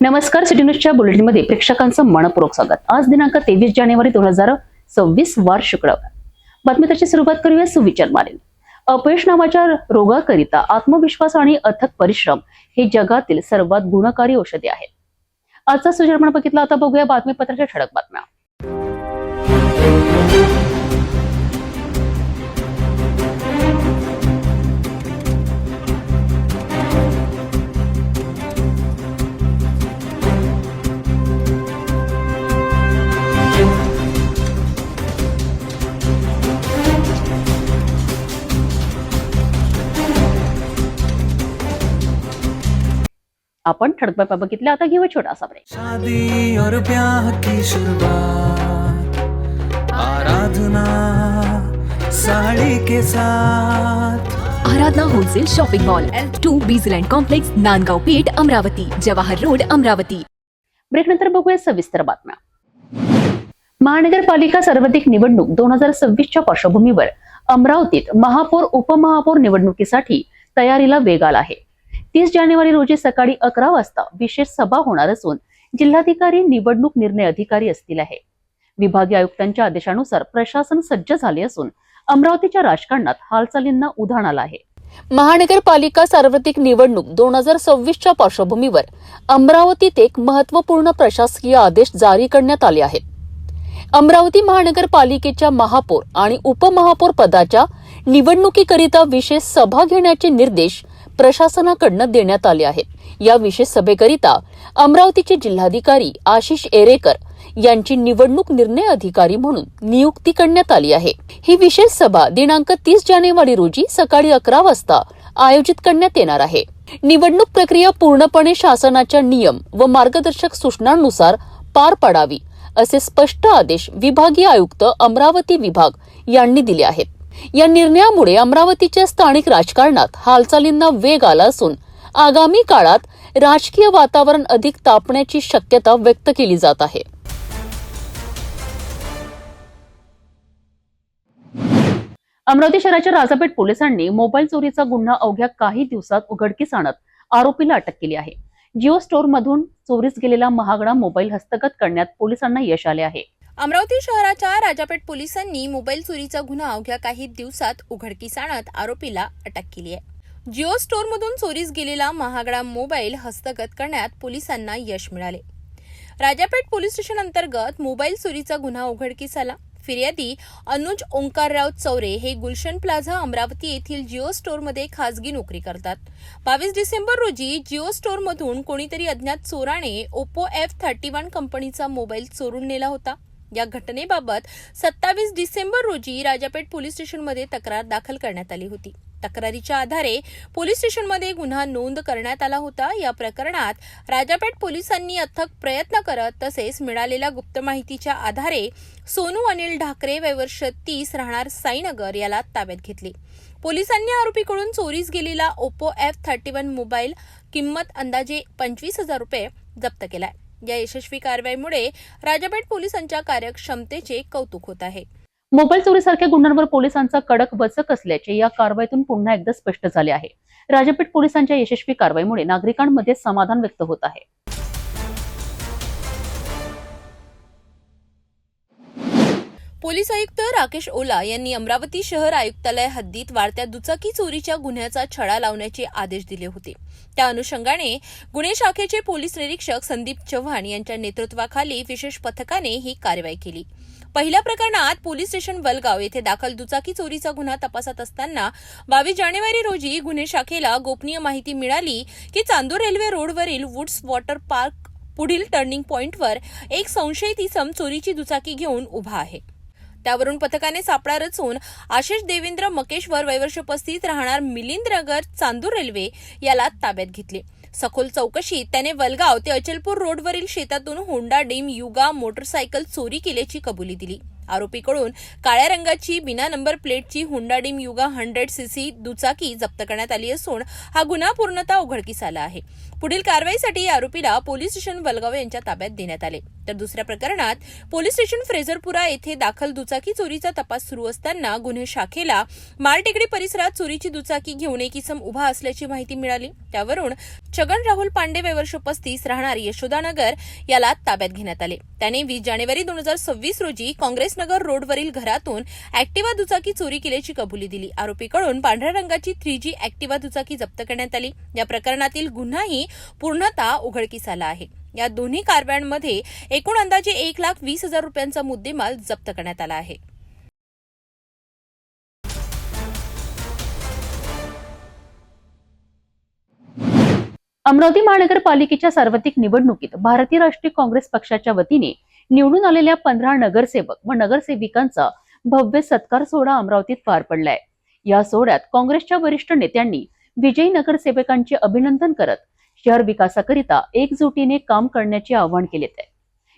नमस्कार, सिटी न्यूजच्या बुलेटिनमध्ये प्रेक्षकांचं मनपूर्वक स्वागत। आज दिनांक 23 जानेवारी 2026 वार शुक्रवार। बातमीची सुरुवात करूया सुविचार मारेल। अपयश नावाच्या रोगाकरिता आत्मविश्वास आणि अथक परिश्रम हे जगातील सर्वात गुणकारी औषधे आहेत। आजचा सुविचार बघितला, आता बघूया बातमीपत्राच्या ठळक बातम्या। आपण ठळक बातम्या बघितल्या, आता घेऊ छोटासा ब्रेक। शादी और ब्याह की शुरुआत आराधना साड़ी के साथ। Aradhana wholesale shopping mall L2 बीजलैंड complex, Nandgaon Peth, Amravati, Jawahar road, Amravati. Break नंतर बघूया सविस्तर बातम्या। महानगरपालिका सार्वत्रिक निवडणूक 2026च्या पार्श्वभूमीवर अमरावतीत महापौर उपमहापौर निवडणुकीसाठी तयारीला वेग आला आहे। 30 जानेवारी रोजी सकाळी 11 वाजता विशेष सभा होणार असून जिल्हाधिकारी निवडणूक निर्णय अधिकारी असतील आहे। विभागीय आयुक्तांच्या आदेशानुसार प्रशासन सज्ज झाले असून अमरावतीच्या राजकारणात हालचालींना उधाण आलं आहे। महानगरपालिका सार्वत्रिक निवडणूक 2026च्या पार्श्वभूमीवर अमरावतीत एक महत्त्वपूर्ण प्रशासकीय आदेश जारी करण्यात आले आहेत। अमरावती महानगरपालिकेच्या महापौर आणि उपमहापौर पदाच्या निवडणुकीकरिता विशेष सभा घेण्याचे निर्देश प्रशासनाकडून देण्यात आले आहेत। या विशेष सभेकरिता अमरावतीचे जिल्हाधिकारी आशिष एरेकर यांची निवडणूक निर्णय अधिकारी म्हणून नियुक्ती करण्यात आली आहे। ही विशेष सभा दिनांक 30 जानेवारी रोजी सकाळी 11 वाजता आयोजित करण्यात येणार आहे। निवडणूक प्रक्रिया पूर्णपणे शासनाच्या नियम व मार्गदर्शक सूचनांनुसार पार पाडावी असे स्पष्ट आदेश विभागीय आयुक्त अमरावती विभाग यांनी दिले आहेत। या निर्णयामुळे अमरावतीच्या स्थानिक राजकारणात हालचालींना वेग आला असून आगामी काळात राजकीय वातावरण अधिक तापण्याची शक्यता व्यक्त केली जात आहे। अमरावती शहराच्या राजापेठ पोलिसांनी मोबाईल चोरीचा गुन्हा अवघ्या काही दिवसात उघडकीस आणत आरोपीला अटक केली आहे। जिओ स्टोअर मधून चोरीस गेलेला महागडा मोबाईल हस्तगत करण्यात पोलिसांना यश आले आहे। अमरावती शहराच्या राजापेठ पोलिसांनी मोबाईल चोरीचा गुन्हा अवघ्या काही दिवसात उघडकीस आणत आरोपीला अटक केली आहे। जिओ स्टोअरमधून चोरीस गेलेला महागडा मोबाईल हस्तगत करण्यात पोलिसांना यश मिळाले। राजापेठ पोलीस स्टेशन अंतर्गत मोबाईल चोरीचा गुन्हा उघडकीस आला। फिर्यादी अनुज ओंकारराव चौरे हे गुलशन प्लाझा अमरावती येथील जिओ स्टोअरमध्ये खासगी नोकरी करतात। 22 डिसेंबर रोजी जिओ स्टोअरमधून कोणीतरी अज्ञात चोराने ओप्पो F31 कंपनीचा मोबाईल चोरून नेला होता। या घटनेबाबत 27 डिसेंबर रोजी राजापेठ पोलीस स्टेशनमध्ये तक्रार दाखल करण्यात आली होती। तक्रारीच्या आधारे पोलीस स्टेशनमध्ये गुन्हा नोंद करण्यात आला होता। या प्रकरणात राजापेठ पोलिसांनी अथक प्रयत्न करत तसेच मिळालेल्या गुप्त माहितीच्या आधारे सोनू अनिल ढाकरे वय वर्ष 30 राहणार साईनगर याला ताब्यात घेतले। पोलिसांनी आरोपीकडून चोरीस गेलेला ओप्पो F31 मोबाईल किंमत अंदाजे 25,000 रुपये जप्त केलाय। या यशस्वी कारवाईमुळे राजापेठ पोलिसांच्या कार्यक्षमतेचे कौतुक होत आहे। मोबाईल चोरीसारख्या गुन्ह्यांवर पोलिसांचा कडक वचक असल्याचे या कारवाईतून पुन्हा एकदा स्पष्ट झाले आहे। राजापेठ पोलिसांच्या यशस्वी कारवाईमुळे नागरिकांमध्ये समाधान व्यक्त होत आहे। पोलीस आयुक्त राकेश ओला यांनी अमरावती शहर आयुक्तालय हद्दीत वाढत्या दुचाकी चोरीच्या गुन्ह्याचा छडा लावण्याचे आदेश दिले होते। त्या अनुषंगाने गुन्हे शाखेचे पोलीस निरीक्षक संदीप चव्हाण यांच्या नेतृत्वाखाली विशेष पथकाने ही कारवाई केली। पहिल्या प्रकरणात पोलीस स्टेशन वलगाव येथे दाखल दुचाकी चोरीचा गुन्हा तपासत असताना 22 जानेवारी रोजी गुन्हे शाखेला गोपनीय माहिती मिळाली की चांदूर रेल्वे रोडवरील वुड्स वॉटर पार्क पुढील टर्निंग पॉइंटवर एक संशयित इसम चोरीची दुचाकी घेऊन उभा आहे। त्यावरून पथकाने सापळा रचून आशिष देवेंद्र मकेश्वर वय वर्ष 35 राहणार मिलिंदनगर चांदूर रेल्वे याला ताब्यात घेतले। सखोल चौकशीत त्याने वलगाव ते अचलपूर रोडवरील शेतातून होंडा डीम युगा मोटरसायकल चोरी केल्याची कबुली दिली। आरोपीकडून काळ्या रंगाची बिना नंबर प्लेटची हुंडा डीम युगा 100cc दुचाकी जप्त करण्यात आली असून हा गुन्हा पूर्णतः उघडकीस आला आहे. पुढील कारवाईसाठी आरोपीला पोलीस स्टेशन वलगाव यांच्या ताब्यात देण्यात आले. तर दुसऱ्या प्रकरणात पोलीस स्टेशन फ्रेझरपुरा येथे दाखल दुचाकी चोरीचा तपास सुरू असताना गुन्हे शाखेला मालटेकडी परिसरात चोरीची दुचाकी घेऊन एक इसम उभा असल्याची माहिती मिळाली. त्यावरून छगन राहुल पांडे वय वर्ष 35 राहणार यशोदानगर याला ताब्यात घेण्यात आले. त्याने 20 जानेवारी 2026 रोजी काँग्रेस नगर रोडवरील घरातून ऍक्टिवा दुचाकी चोरी केल्याची कबुली दिली. आरोपीकडून पांढऱ्या रंगाची 3G ऍक्टिवा दुचाकी जप्त करण्यात आली. या प्रकरणातील गुन्हाही पूर्णतः उघडकीस आला आहे. या दोन्ही कारवायांमध्ये एकूण अंदाजे 1,20,000 रुपयांचा मुद्देमाल जप्त करण्यात आला आहे. अमरावती महानगरपालिकेच्या सार्वत्रिक निवडणुकीत भारतीय राष्ट्रीय काँग्रेस पक्षाच्या वतीने निवडून आलेल्या 15 नगरसेवक व नगरसेविकांचा भव्य सत्कार सोहळा अमरावतीत पार पडलाय. या सोहळ्यात काँग्रेसच्या वरिष्ठ नेत्यांनी विजयी नगरसेवकांचे अभिनंदन करत शहर विकासाकरिता एकजुटीने काम करण्याचे आवाहन केले.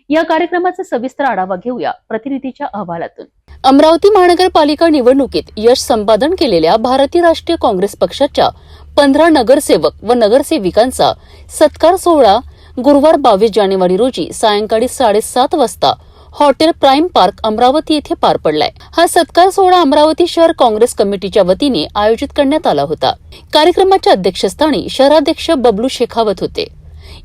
या कार्यक्रमाचा सविस्तर आढावा घेऊया प्रतिनिधीच्या अहवालातून. अमरावती महानगरपालिका निवडणुकीत यश संपादन केलेल्या भारतीय राष्ट्रीय काँग्रेस पक्षाच्या 15 नगरसेवक व नगरसेविकांचा सत्कार सोहळा गुरुवार 22 जानेवारी रोजी सायंकाळी 7:30 वाजता हॉटेल प्राइम पार्क अमरावती येथे पार पडलाय. हा सत्कार सोहळा अमरावती शहर काँग्रेस कमिटीच्या वतीने आयोजित करण्यात आला होता. कार्यक्रमाच्या अध्यक्षस्थानी शहराध्यक्ष बबलू शेखावत होते.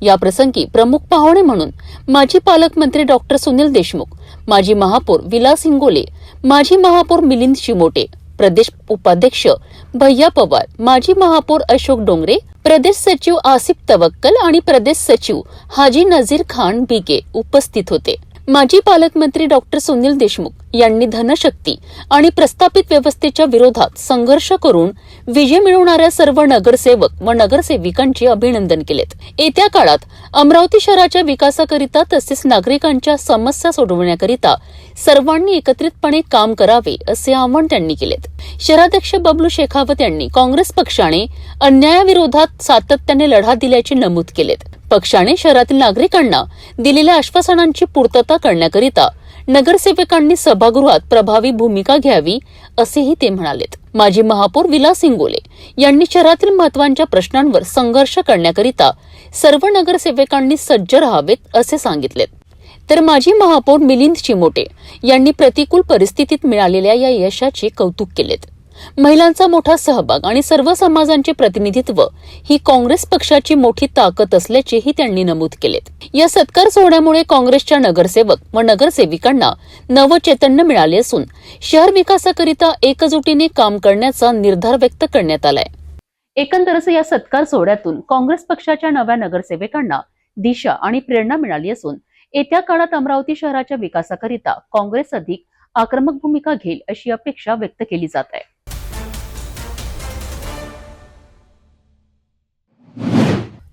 या प्रसंगी प्रमुख पाहुणे म्हणून माजी पालकमंत्री डॉक्टर सुनील देशमुख, माजी महापौर विलास इंगोले, माजी महापौर मिलिंद चिमोटे, प्रदेश उपाध्यक्ष भैया पवार, माजी महापौर अशोक डोंगरे, प्रदेश सचिव आसिफ तवक्कल आणि प्रदेश सचिव हाजी नजीर खान बिगे उपस्थित होते. माजी पालकमंत्री डॉक्टर सुनील देशमुख यांनी धनशक्ती आणि प्रस्थापित व्यवस्थेच्या विरोधात संघर्ष करून विजय मिळवणाऱ्या सर्व नगरसेवक व नगरसेविकांचे अभिनंदन केलेत. येत्या काळात अमरावती शहराच्या विकासाकरिता तसेच नागरिकांच्या समस्या सोडवण्याकरिता सर्वांनी एकत्रितपणे काम करावे असे आवाहन त्यांनी केलेत. शहराध्यक्ष बबलू शेखावत यांनी काँग्रेस पक्षाने अन्यायाविरोधात सातत्याने लढा दिल्याचे नमूद केलेत. पक्षाने शहरातील नागरिकांना दिलेल्या आश्वासनांची पूर्तता करण्याकरिता नगरसेवकांनी सभागृहात प्रभावी भूमिका घ्यावी असेही ते म्हणालेत. माजी महापौर विलास इंगोले यांनी शहरातील महत्त्वाच्या प्रश्नांवर संघर्ष करण्याकरिता सर्व नगरसेवकांनी सज्ज राहावेत असे सांगितलेत. तर माजी महापौर मिलिंद चिमोटे यांनी प्रतिकूल परिस्थितीत मिळालेल्या या यशाचे कौतुक केलेत. महिलांचा मोठा सहभाग आणि सर्व समाजांचे प्रतिनिधित्व ही काँग्रेस पक्षाची मोठी ताकद असल्याचेही त्यांनी नमूद केलेत. या सत्कार सोहळ्यामुळे काँग्रेसच्या नगरसेवक व नगरसेविकांना नवचैतन्य मिळाले असून शहर विकासाकरिता एकजुटीने काम करण्याचा निर्धार व्यक्त करण्यात आलाय. एकंदरच या सत्कार सोहळ्यातून काँग्रेस पक्षाच्या नव्या नगरसेवकांना दिशा आणि प्रेरणा मिळाली असून येत्या काळात अमरावती शहराच्या विकासाकरिता काँग्रेस अधिक आक्रमक भूमिका घेईल अशी अपेक्षा व्यक्त केली जात आहे.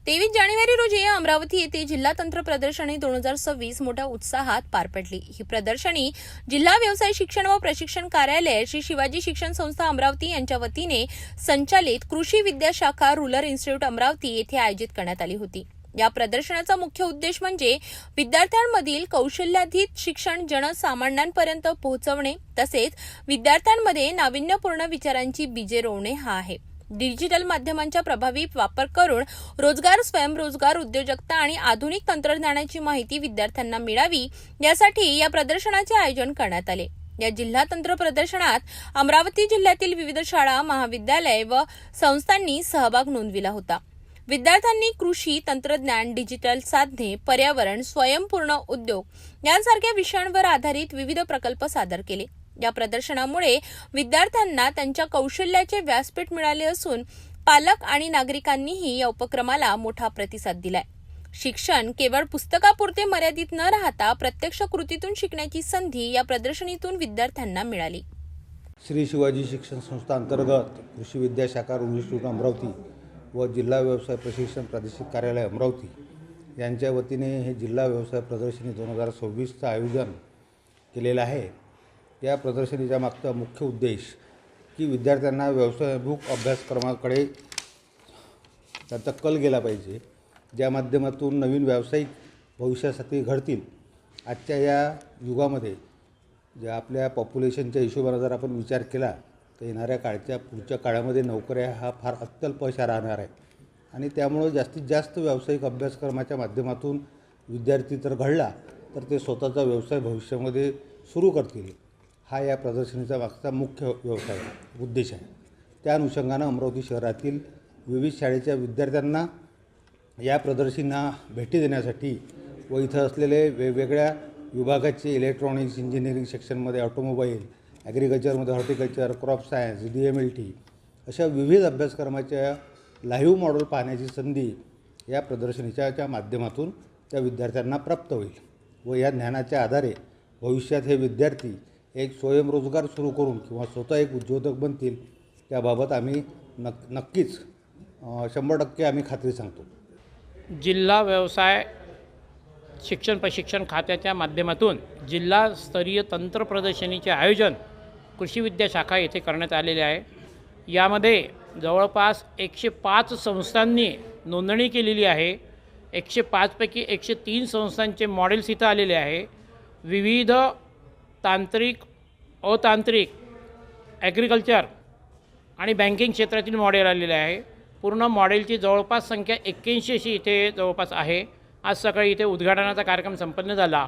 23 जानेवारी रोजी अमरावती येथे जिल्हा तंत्र प्रदर्शनी 2026 मोठ्या उत्साहात पार पडली. ही प्रदर्शनी जिल्हा व्यवसाय शिक्षण व प्रशिक्षण कार्यालय श्री शिवाजी शिक्षण संस्था अमरावती यांच्या वतीने संचालित कृषी विद्याशाखा रूरल इन्स्टिट्यूट अमरावती येथे आयोजित करण्यात आली होती. या प्रदर्शनाचा मुख्य उद्देश म्हणजे विद्यार्थ्यांमधील कौशल्याधिष्ठित शिक्षण जनसामान्यांपर्यंत पोहोचवणे तसेच विद्यार्थ्यांमध्ये नाविन्यपूर्ण विचारांची बीजे रोवणे हा आहे. डिजिटल माध्यमांचा प्रभावी वापर करून रोजगार, स्वयंरोजगार, उद्योजकता आणि आधुनिक तंत्रज्ञानाची माहिती विद्यार्थ्यांना मिळावी यासाठी या प्रदर्शनाचे आयोजन करण्यात आले. या जिल्हा तंत्र प्रदर्शनात अमरावती जिल्ह्यातील विविध शाळा, महाविद्यालय व संस्थांनी सहभाग नोंदविला होता. विद्यार्थ्यांनी कृषी, तंत्रज्ञान, डिजिटल साधने, पर्यावरण, स्वयंपूर्ण उद्योग यांसारख्या विषयांवर आधारित विविध प्रकल्प सादर केले. या प्रदर्शनामुळे विद्यार्थ्यांना त्यांच्या कौशल्याचे व्यासपीठ मिळाले असून पालक आणि नागरिकांनीही या उपक्रमाला मोठा प्रतिसाद दिलाय. शिक्षण केवळ पुस्तकापुरते मर्यादित न राहता प्रत्यक्ष कृतीतून शिकण्याची संधी या प्रदर्शनीतून विद्यार्थ्यांना मिळाली. श्री शिवाजी शिक्षण संस्था अंतर्गत कृषी विद्याशाखा रूरल इन्स्टिट्यूट अमरावती व जिल्हा व्यवसाय प्रशिक्षण प्रादेशिक कार्यालय अमरावती यांच्या वतीने हे जिल्हा व्यवसाय प्रदर्शनी 2026चं आयोजन केलेलं आहे. या प्रदर्शनीचा मागचा मुख्य उद्देश की विद्यार्थ्यांना व्यवसायाभिमुख अभ्यासक्रमाकडे त्यांचा कल गेला पाहिजे, ज्या माध्यमातून नवीन व्यावसायिक भविष्यासाठी घडतील. आजच्या या युगामध्ये ज्या आपल्या पॉप्युलेशनच्या हिशोबाने जर आपण विचार केला तर येणाऱ्या पुढच्या काळामध्ये नोकऱ्या हा फार अत्यल्पशा राहणार आहे आणि त्यामुळं जास्तीत जास्त व्यावसायिक अभ्यासक्रमाच्या माध्यमातून विद्यार्थी तर घडला तर ते स्वतःचा व्यवसाय भविष्यामध्ये सुरू करतील. हा या प्रदर्शनीचा मागचा मुख्य उद्देश आहे. त्या अनुषंगानं अमरावती शहरातील विविध शाळेच्या विद्यार्थ्यांना या प्रदर्शनींना भेटी देण्यासाठी व इथं असलेले वेगवेगळ्या विभागाचे इलेक्ट्रॉनिक्स इंजिनिअरिंग सेक्शनमध्ये ऑटोमोबाईल, ॲग्रिकल्चरमध्ये हॉर्टिकल्चर, क्रॉप सायन्स, DMLT अशा विविध अभ्यासक्रमाच्या लाईव्ह मॉडेल पाहण्याची संधी या प्रदर्शनीच्या माध्यमातून त्या विद्यार्थ्यांना प्राप्त होईल व या ज्ञानाच्या आधारे भविष्यात हे विद्यार्थी एक स्वयंरोजगार सुरू करून किंवा स्वतः एक उद्योजक बनतील त्याबाबत आम्ही नक्कीच 100% आम्ही खात्री सांगतो. जिल्हा व्यवसाय शिक्षण प्रशिक्षण खात्याच्या माध्यमातून जिल्हास्तरीय तंत्र प्रदर्शनीचे आयोजन कृषी विद्या शाखा येथे करण्यात आलेले आहे. यामध्ये जवळपास 105 संस्थांनी नोंदणी केलेली आहे. 105 पैकी 103 संस्थांचे मॉडेल्स इथं आलेले आहे. विविध तांत्रिक, अतांत्रिक, ॲग्रिकल्चर आणि बँकिंग क्षेत्रातील मॉडेल आलेले आहे. पूर्ण मॉडेलची जवळपास संख्या 81 अशी इथे जवळपास आहे. आज सकाळी इथे उद्घाटनाचा कार्यक्रम संपन्न झाला.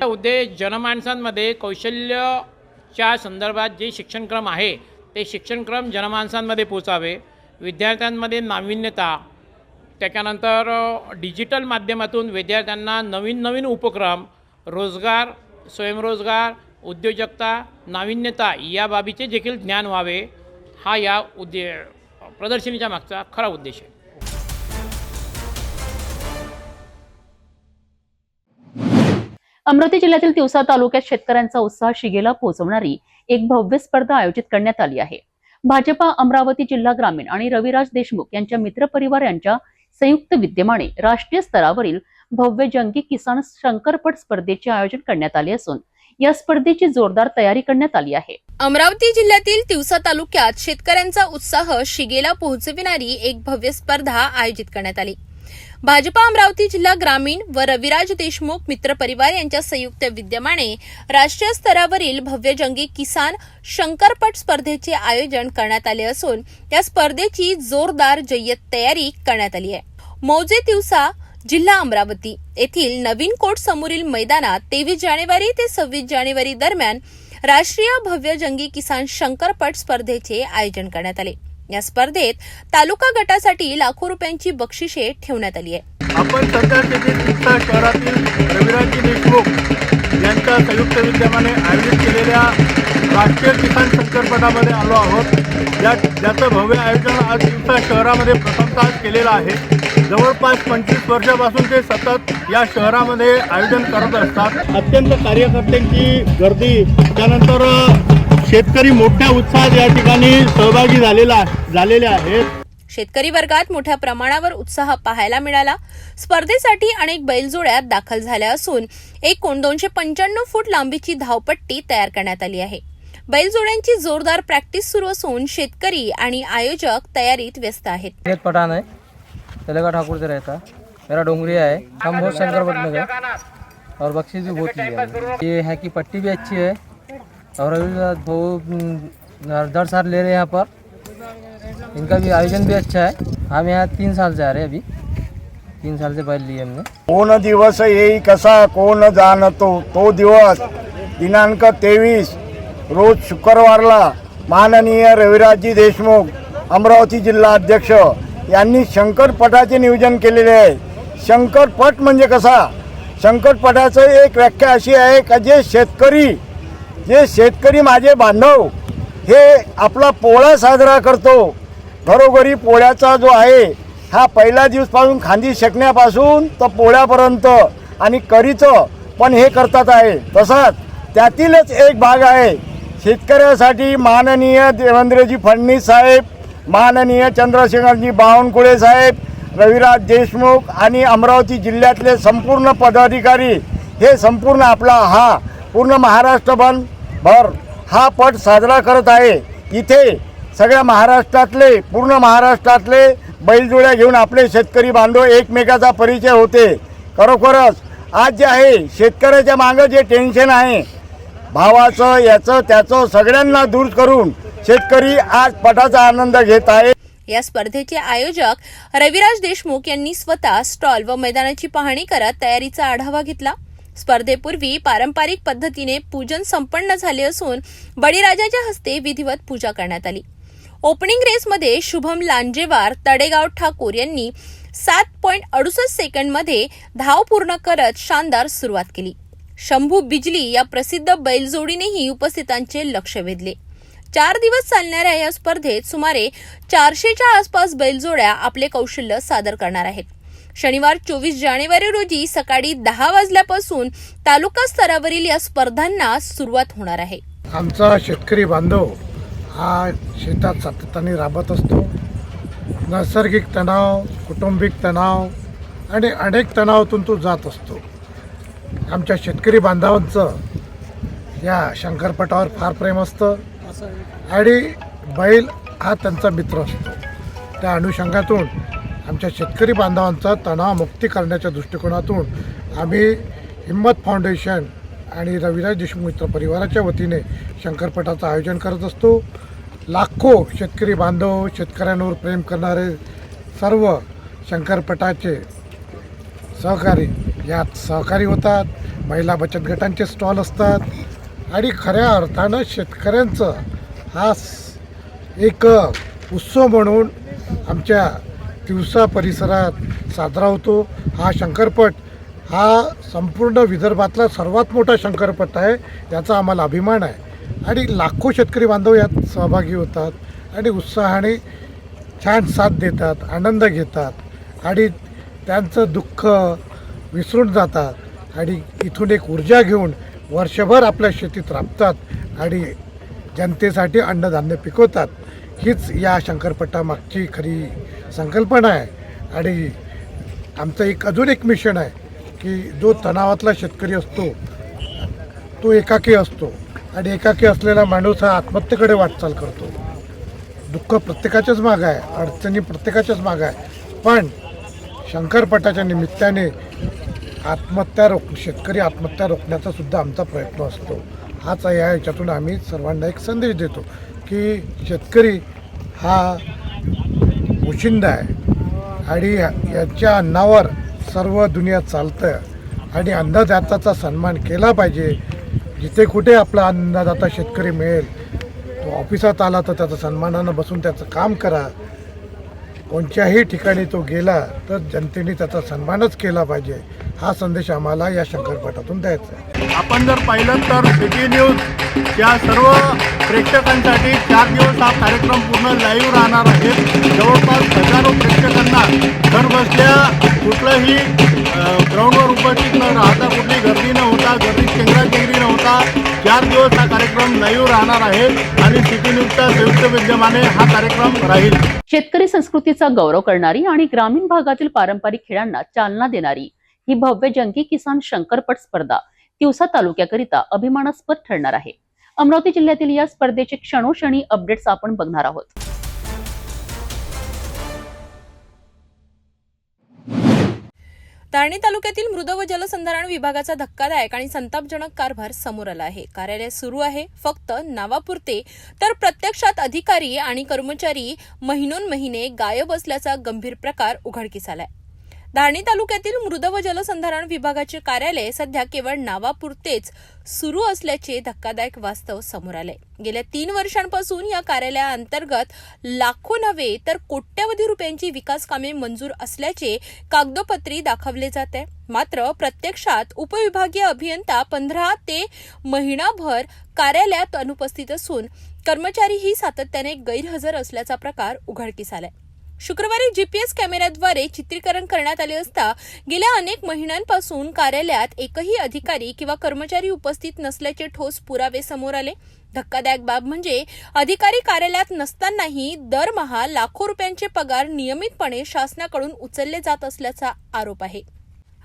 उद्देश जनमानसांमध्ये कौशल्याच्या संदर्भात जे शिक्षणक्रम आहे ते शिक्षणक्रम जनमानसांमध्ये पोचावे, विद्यार्थ्यांमध्ये नाविन्यता, त्याच्यानंतर डिजिटल माध्यमातून विद्यार्थ्यांना नवीन उपक्रम, रोजगार, स्वयंरोजगार, उद्योजकता, नाविन्यता या बाबीचे देखील ज्ञान व्हावे, हा या प्रदर्शनीच्या मागचा खरा उद्देश आहे. अमरावती जिल्ह्यातील तिवसा तालुक्यात शेतकऱ्यांचा उत्साह शिगेला पोहोचवणारी एक भव्य स्पर्धा आयोजित करण्यात आली आहे. भाजपा अमरावती जिल्हा ग्रामीण आणि रविराज देशमुख यांच्या मित्रपरिवार यांच्या संयुक्त विद्यमाने राष्ट्रीय स्तरावरील भव्य जंगी किसान शंकरपट स्पर्धेचे आयोजन करण्यात आले असून या स्पर्धेची जोरदार तयारी करण्यात आली आहे. अमरावती जिल्ह्यातील तिवसा तालुक्यात शेतकऱ्यांचा उत्साह शिगेला पोहोचविणारी एक भव्य स्पर्धा आयोजित करण्यात आली. भाजपा अमरावती जिल्हा ग्रामीण व रविराज देशमुख मित्रपरिवार यांच्या संयुक्त विद्यमाने राष्ट्रीय स्तरावरील भव्य जंगी किसान शंकरपट स्पर्धेचे आयोजन करण्यात आले असून या स्पर्धेची जोरदार जय्यत तयारी करण्यात आली आहे. मौजे तिवसा जिल्हा अमरावती येथील नवीन कोट समोरील मैदानात 23 जानेवारी ते 26 जानेवारी दरम्यान राष्ट्रीय भव्य जंगी किसान शंकरपट स्पर्धेचे आयोजन करण्यात आले. या स्पर्धेत तालुका गटासाठी लाखो रुपयांची बक्षिसे ठेवण्यात आली आहे. आपण सध्या तिवसा शहरातील रविराज देशमुख यांच्या संयुक्त विद्यमाने आयोजित केलेल्या राष्ट्रीय किसान शंकरपटामध्ये आलो आहोत. ज्याचं भव्य आयोजन आज तिवसा शहरामध्ये प्रथमतः केलेलं आहे. जवळपास 25 वर्षापासून ते सतत या शहरामध्ये आयोजन करत असतात. अत्यंत कार्यकर्त्यांची गर्दी, त्यानंतर शेतकरी मोठ्या उत्साहात या ठिकाणी सहभागी झालेले आहेत. शेतकरी वर्गात मोठ्या प्रमाणावर उत्साह पाहायला मिळाला. स्पर्धेसाठी अनेक बैलजोड्या दाखल झाल्या असून एकूण 295 फूट लांबीची धावपट्टी तयार करण्यात आली आहे. बैलजोड्यांची जोरदार प्रॅक्टिस सुरू असून शेतकरी आणि आयोजक तयारीत व्यस्त आहेत. पठान है, तलेगा ठाकुर से रहता, मेरा डोंगरिया है. हम बहुत शंकरपट में गए और बख्शीश भी बहुत लिया. ये है कि पट्टी भी अच्छी है और अभी बहुत दर साल ले रहे हैं यहाँ पर. इनका भी आयोजन भी अच्छा है. हम यहाँ 3 साल से आ रहे हैं. अभी 3 साल से बैल लिए हमने. कोण दिवस येई कसा कोण जाणतो, तो दिवस दिनांक 23 रोज शुक्रवारला माननीय रविराजजी देशमुख अमरावती जिल्हा अध्यक्ष यांनी शंकरपटाचे नियोजन केलेले आहे. शंकरपट म्हणजे कसा, शंकरपटाचं एक व्याख्या अशी आहे का जे शेतकरी माझे बांधव हे आपला पोळा साजरा करतो. घरोघरी पोळ्याचा जो आहे हा पहिला दिवसपासून खांदी शेकण्यापासून तर पोळ्यापर्यंत आणि करीचं पण हे करतात आहे. तसाच त्यातीलच एक भाग आहे शेतकऱ्यासाठी माननीय देवेंद्रजी फडणवीस साहेब, माननीय चंद्रशेखरजी बावनकुळे साहेब, रविराज देशमुख आणि अमरावती जिल्ह्यातले संपूर्ण पदाधिकारी हे संपूर्ण आपला हा पूर्ण महाराष्ट्रभर हा पट साजरा करत आहे. इथे सगळ्या पूर्ण महाराष्ट्रातले बैलजोड्या घेऊन आपले शेतकरी बांधव एकमेकाचा परिचय होते. खरोखरच आज जे आहे शेतकऱ्याच्या मागं जे टेन्शन आहे भावाचं याचं त्याचं सगळ्यांना दूर करून शेतकरी आज पटाचा आनंद घेत आहे. या स्पर्धेचे आयोजक रविराज देशमुख यांनी स्वतः स्टॉल व मैदानाची पाहणी करत तयारीचा आढावा घेतला. स्पर्धेपूर्वी पारंपरिक पद्धतीने पूजन संपन्न झाले असून बळीराजाच्या हस्ते विधिवत पूजा करण्यात आली. ओपनिंग रेसमध्ये शुभम लांजेवार तडेगाव ठाकूर यांनी 7.68 सेकंडमध्ये धाव पूर्ण करत शानदार सुरुवात केली. शंभू बिजली या प्रसिद्ध बैलजोडीनेही उपस्थितांचे लक्ष वेधले. 4 दिवस चालणाऱ्या या स्पर्धेत सुमारे 400च्या आसपास बैलजोड्या आपले कौशल्य सादर करणार आहेत. शनिवार 24 जानेवारी रोजी सकाळी 10 वाजल्यापासून तालुका स्तरावरील या स्पर्धांना सुरुवात होणार आहे. आमचा शेतकरी बांधव हा शेतात सातत्याने राबत असतो. नैसर्गिक तणाव, कौटुंबिक तणाव आणि अनेक तणावातून तो जात असतो. आमच्या शेतकरी बांधवांचं या शंकरपटावर फार प्रेम असतं आणि बैल हा त्यांचा मित्र असतो. त्या अनुषंगातून आमच्या शेतकरी बांधवांचा तणावमुक्ती करण्याच्या दृष्टिकोनातून आम्ही हिम्मत फाउंडेशन आणि रविराज देशमुख मित्र परिवाराच्या वतीने शंकरपटाचं आयोजन करत असतो. लाखो शेतकरी बांधव, शेतकऱ्यांवर प्रेम करणारे सर्व शंकरपटाचे सहकारी यात सहकारी होतात. महिला बचत गटांचे स्टॉल असतात आणि खऱ्या अर्थानं शेतकऱ्यांचं हा एक उत्सव म्हणून आमच्या तिवसा परिसरात साजरा होतो. हा शंकरपट हा संपूर्ण विदर्भातला सर्वात मोठा शंकरपट आहे, याचा आम्हाला अभिमान आहे. आणि लाखो शेतकरी बांधव यात सहभागी होतात आणि उत्साहाने छान साथ देतात, आनंद घेतात आणि त्यांचं दुःख विसरून जातात आणि इथून एक ऊर्जा घेऊन वर्षभर आपल्या शेतीत राबतात आणि जनतेसाठी अन्नधान्य पिकवतात. हीच या शंकरपटामागची खरी संकल्पना आहे. आणि आमचं अजून एक मिशन आहे की जो तणावातला शेतकरी असतो तो एकाकी असतो आणि एकाकी असलेला माणूस हा आत्महत्येकडे वाटचाल करतो. दुःख प्रत्येकाच्याच मागं आहे, अडचणी प्रत्येकाच्याच मागं आहे, पण शंकरपटाच्या निमित्ताने शेतकरी आत्महत्या रोखण्याचा सुद्धा आमचा प्रयत्न असतो. हाच या ह्याच्यातून आम्ही सर्वांना एक संदेश देतो की शेतकरी हा पोशिंदा आहे आणि याच्या अन्नावर सर्व दुनिया चालतं आणि अन्नदात्याचा सन्मान केला पाहिजे. जिथे कुठे आपला अन्नदाता शेतकरी मिळेल, तो ऑफिसात आला तर त्याचं सन्मानानं बसून त्याचं काम करा. कोणत्याही ठिकाणी तो गेला तर जनतेने त्याचा सन्मानच केला पाहिजे. हा संदेश आम्हाला या शंकरपटातून द्यायचा आहे. आपण जर पाहिलं तर सिटी न्यूज या सर्व प्रेक्षकांसाठी 4 दिवस हा कार्यक्रम पूर्ण लाईव्ह राहणार आहे. जवळपास हजारो प्रेक्षकांना घर बसल्या कुठलंही ग्राउंडवर उपस्थित न राहता, कुठली गर्दी न होता, चेंगराचेंगरी न होता 4 दिवस हा कार्यक्रम लाईव्ह राहणार आहे आणि सिटी न्यूजच्या संयुक्त विद्यमाने हा कार्यक्रम राहील. शेतकरी संस्कृतीचा गौरव करणारी आणि ग्रामीण भागातील पारंपरिक खेळांना चालना देणारी ही भव्य जंगी किसान शंकरपट स्पर्धा तिवसा तालुक्याकरिता अभिमानास्पद ठरणार आहे. अमरावती जिल्ह्यातील या स्पर्धेचे क्षणोक्षणी अपडेट्स आपण बघणार आहोत. धारणी तालुक्यातील मृद व जलसंधारण विभागाचा धक्कादायक आणि संतापजनक कारभार समोर आला आहे. कार्यालय सुरू आहे फक्त नावापुरते, तर प्रत्यक्षात अधिकारी आणि कर्मचारी महिनोन्महिने गायब असल्याचा गंभीर प्रकार उघडकीस आलाय. धारणी तालुक्यातील मृद व जलसंधारण विभागाचे कार्यालय सध्या केवळ नावापुरतेच सुरू असल्याचे धक्कादायक वास्तव समोर आले. गेल्या 3 वर्षांपासून या कार्यालयाअंतर्गत लाखो नव्हे तर कोट्यवधी रुपयांची विकास कामे मंजूर असल्याचे कागदोपत्री दाखवले जात आहे. मात्र प्रत्यक्षात उपविभागीय अभियंता 15 ते महिनाभर कार्यालयात अनुपस्थित असून कर्मचारीही सातत्याने गैरहजर असल्याचा प्रकार उघडकीस आलाय. शुक्रवारी जीपीएस कॅमेऱ्याद्वारे चित्रीकरण करण्यात आले असता गेल्या अनेक महिन्यांपासून कार्यालयात एकही अधिकारी किंवा कर्मचारी उपस्थित नसल्याचे ठोस पुरावे समोर आले. धक्कादायक बाब म्हणजे अधिकारी कार्यालयात नसतानाही दरमहा लाखो रुपयांचे पगार नियमितपणे शासनाकडून उचलले जात असल्याचा आरोप आहे.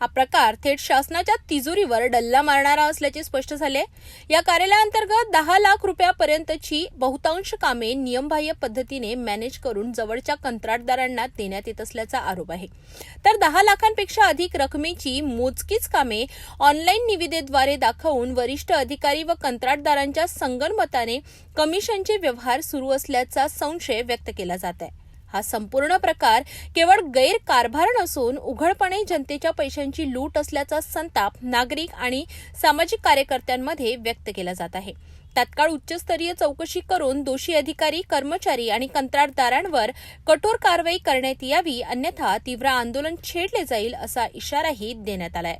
हा प्रकार थेट शासनाच्या तिजोरीवर डल्ला मारणारा असल्याचे स्पष्ट झाले. या कार्यालयाअंतर्गत 10 लाख रुपयापर्यंतची बहुतांश कामे नियमबाह्य पद्धतीने मॅनेज करून जवळच्या कंत्राटदारांना देण्यात येत असल्याचा आरोप आहे. तर 10 लाखांपेक्षा अधिक रकमेची मोजकीच कामे ऑनलाईन निविदेद्वारे दाखवून वरिष्ठ अधिकारी व कंत्राटदारांच्या संगनमताने कमिशनचे व्यवहार सुरू असल्याचा संशय व्यक्त केला जात आहे. हा संपूर्ण प्रकार केवळ गैरकारभार नसून उघडपणे जनतेच्या पैशांची लूट असल्याचा संताप नागरिक आणि सामाजिक कार्यकर्त्यांमध्ये व्यक्त केला जात आहे. तात्काळ उच्चस्तरीय चौकशी करून दोषी अधिकारी, कर्मचारी आणि कंत्राटदारांवर कठोर कारवाई करण्यात यावी, अन्यथा तीव्र आंदोलन छेडले जाईल असा इशाराही देण्यात आलाय.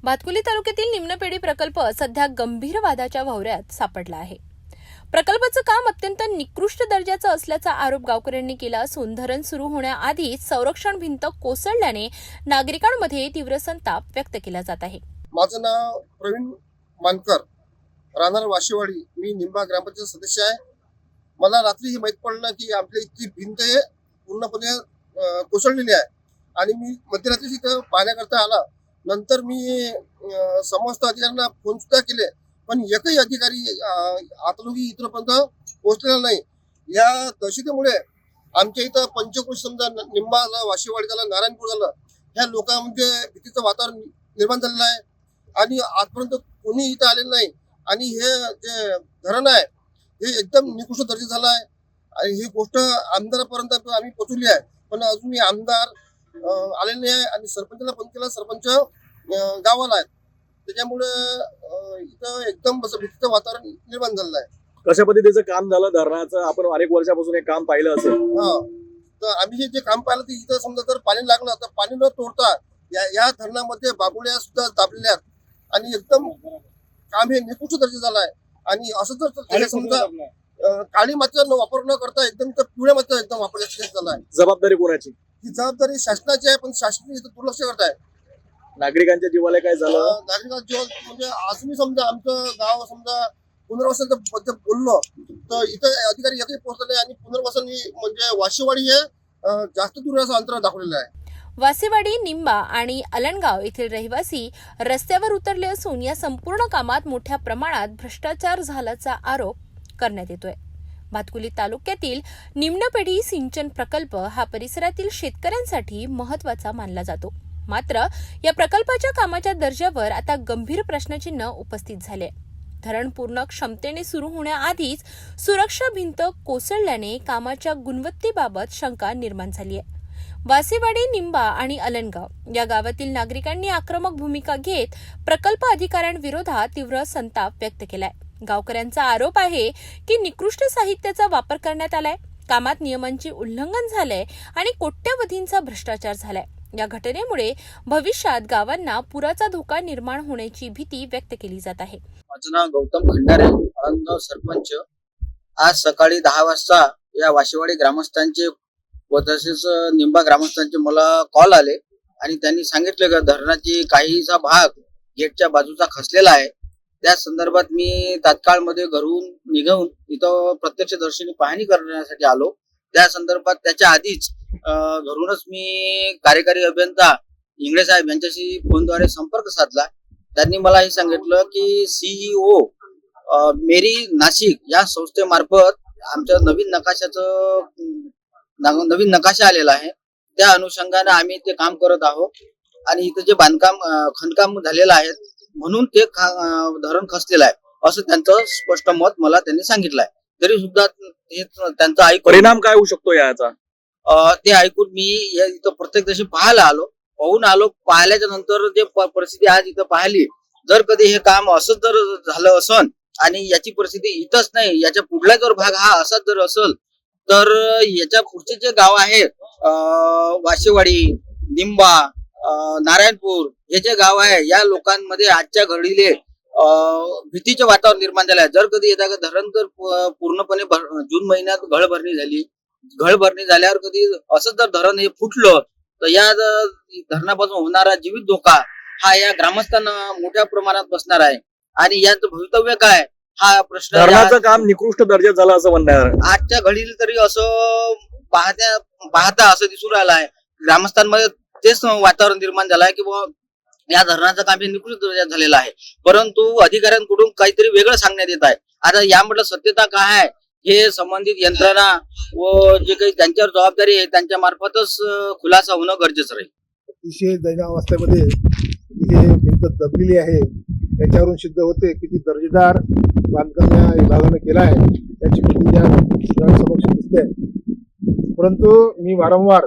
भातकुली तालुक्यातील निम्नपेढी प्रकल्प सध्या गंभीर वादाच्या भोवऱ्यात सापडला आहे. प्रकल्पाचं काम अत्यंत निकृष्ट दर्जाचं असल्याचा आरोप गावकऱ्यांनी केला असून धरण सुरू होण्याआधीच संरक्षण भिंत कोसळल्याने नागरिकांमध्ये तीव्र संताप व्यक्त केला जात आहे. माझं नाव प्रवीण मानकर, राहणार वाशीवाडी. मी निंबा ग्रामपंचायत सदस्य आहे. मला रात्री हे माहीत पडलं की आपल्या इथली भिंत हे पूर्णपणे कोसळलेली आहे आणि मी मध्यरात्री तिथं पाहण्याकरता आला. नंतर मी समस्त अधिकाऱ्यांना फोन सुद्धा केले, पण एकही अधिकारी आतलोगी इथपर्यंत पोहोचलेला नाही. या दहशतीमुळे आमच्या इथं पंचक्रोश समजा निंबा झाला, वाशीवाडी झाला, नारायणपूर झालं, ह्या लोकांमध्ये भीतीचं वातावरण निर्माण झालेलं आहे आणि आजपर्यंत कोणी इथं आलेलं नाही. आणि हे जे धरण आहे हे एकदम निकृष्ट दर्जा झाला आहे आणि ही गोष्ट आमदारापर्यंत आम्ही पोहोचवली आहे, पण अजूनही आमदार आलेले नाही आहे आणि सरपंचाला फोन केला, सरपंच गावाला आहेत. त्याच्यामुळे इथं एकदम असं भीतीचं वातावरण निर्माण झालेलं आहे. कशा पद्धतीचं काम झालं धरणाचं? आपण अनेक वर्षापासून हे काम पाहिलं असेल. हा, तर आम्ही जे काम पाहिलं ते इथं समजा जर पाणी लागलं तर पाणी न तोडता या धरणामध्ये बाबुड्या सुद्धा दाबलेल्या आहेत आणि एकदम काम हे निकृष्ट दर्जा झालं आहे. आणि असं जर समजा काळी मातीचा वापर न करता एकदम पिवळ्या मातीचा एकदम वापर झाला आहे. जबाबदारी कोणाची? ही जबाबदारी शासनाची आहे, पण शासन इथं दुर्लक्ष करत आहे. नागरिकांच्या जीवाला काय झालं? नागरिकांच्या जीवन म्हणजे आज मी समजा आमचं गाव समजा पुनर्वसनाचं बोललो तर इथं अधिकारी एकही पोहोचले आणि पुनर्वसन म्हणजे वाशीवाडी हे जास्त दूर असं अंतर दाखवलेलं आहे. वासेवाडी, निंबा आणि अलणगाव येथील रहिवासी रस्त्यावर उतरले असून या संपूर्ण कामात मोठ्या प्रमाणात भ्रष्टाचार झाल्याचा आरोप करण्यात येतोय. भातकुली तालुक्यातील निम्नपेढी सिंचन प्रकल्प हा परिसरातील शेतकऱ्यांसाठी महत्त्वाचा मानला जातो. मात्र या प्रकल्पाच्या कामाच्या दर्जावर आता गंभीर प्रश्नचिन्ह उपस्थित झाले. धरण पूर्ण क्षमतेने सुरू होण्याआधीच सुरक्षा भिंत कोसळल्याने कामाच्या गुणवत्तेबाबत शंका निर्माण झाली आहे. वासेवाडी, निंबा आणि अलणगाव या गावातील नागरिकांनी आक्रमक भूमिका घेत प्रकल्प अधिकाऱ्यांविरोधात तीव्र संताप व्यक्त केलाय. गावकऱ्यांचा आरोप आहे की निकृष्ट साहित्याचा वापर करण्यात आलाय, कामात नियमांचे उल्लंघन झालंय आणि कोट्यवधींचा भ्रष्टाचार झालाय. या घटनेमुळे भविष्यात गावांना पुराचा धोका निर्माण होण्याची भीती व्यक्त केली जात आहे. माझं नाव गौतम खंडारे, आळंदगाव सरपंच. आज सकाळी 10 वाजता या वाशीवाडी ग्रामस्थांचे व तसेच निंबा ग्रामस्थांचे मला कॉल आले आणि त्यांनी सांगितलं की धरणाची काहीसा भाग गेटच्या बाजूचा खचलेला आहे. त्या संदर्भात मी तात्काळ मध्ये घरून निघून इथं प्रत्यक्षदर्शीने पाहणी करण्यासाठी आलो. त्या संदर्भात त्याच्या आधीच घरूनच मी कार्यकारी अभियंता इंगळे साहेब यांच्याशी फोनद्वारे संपर्क साधला. त्यांनी मला हे सांगितलं की CEO मेरी नाशिक या संस्थेमार्फत आमच्या नवीन नकाशा आलेला आहे. त्या अनुषंगाने आम्ही ते काम करत आहोत आणि इथं जे खणकाम झालेलं आहे म्हणून ते धरण खचलेलं आहे असं त्यांचं स्पष्ट मत मला त्यांनी सांगितलं आहे. तरी सुद्धा त्यांचा परिणाम काय होऊ शकतो याचा ते ऐकून मी इथं प्रत्यक्षदर्शी पाहिल्याच्या नंतर जे परिस्थिती आज इथं पाहिली, जर कधी हे काम असंच जर झालं असन आणि याची परिस्थिती इथंच नाही याच्या पुढला जर भाग हा असाच जर असेल तर याच्या पुढचे जे गाव आहेत वाशीवाडी, निंबा, नारायणपूर हे जे गाव आहे या लोकांमध्ये आजच्या घडीले भीतीचे वातावरण निर्माण झाले आहे. जर कधी एखादं धरण जर पूर्णपणे जून महिन्यात घळभरणी झाल्यावर कधी असंच जर धरण हे फुटलं तर या धरणापासून होणारा जीवित धोका हा या ग्रामस्थांना मोठ्या प्रमाणात बसणार आहे. आणि याचं भवितव्य काय हा प्रश्न धरणाचं काम निकृष्ट दर्जाचं झालं असं म्हणणं आहे. आजच्या घडीला तरी असं पाहता असं दिसून राहिलं आहे. ग्रामस्थांमध्ये तेच वातावरण निर्माण झालं आहे की बुवा या धरणाचं काम हे निकृष्ट दर्जात झालेलं आहे, परंतु अधिकाऱ्यांकडून काहीतरी वेगळं सांगण्यात येत आहे. आता यामधलं सत्यता काय आहे हे संबंधित यंत्रणा व जे काही त्यांच्यावर जबाबदारी आहे त्यांच्या मार्फतच खुलासा होणं गरजेचं राहील. अतिशय दैनावस्थेमध्ये ही भिंत दबलेली आहे, त्याच्यावरून सिद्ध होते किती दर्जेदार बांधकाम या विभागानं केलं आहे त्याची प्रतिक्रिया समक्ष दिसते. परंतु मी वारंवार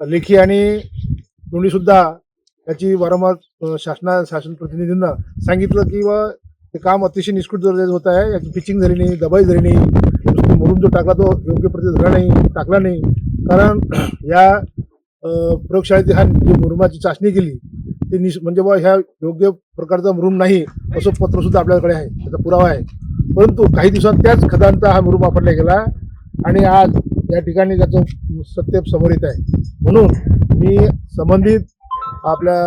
लेखी आणि तोंडी सुद्धा याची वारंवार शासन प्रतिनिधींना सांगितलं की ते काम अतिशय निष्कृत दर्जाचं होत आहे. याची पिचिंग झाली नाही, दबाई झाली नाही, मुरुम जो टाकला तो योग्य प्रती झाला नाही, टाकला नाही. कारण या प्रयोगशाळेत हा जी मुरुमाची चाचणी केली ती म्हणजे बा ह्या योग्य प्रकारचा मुरुम नाही असं पत्र सुद्धा आपल्याकडे आहे, त्याचा पुरावा आहे. परंतु काही दिवसात त्याच खतांचा हा मुरुम वापरला गेला आणि आज या ठिकाणी त्याचं सत्य समोर येत आहे. म्हणून मी संबंधित आपल्या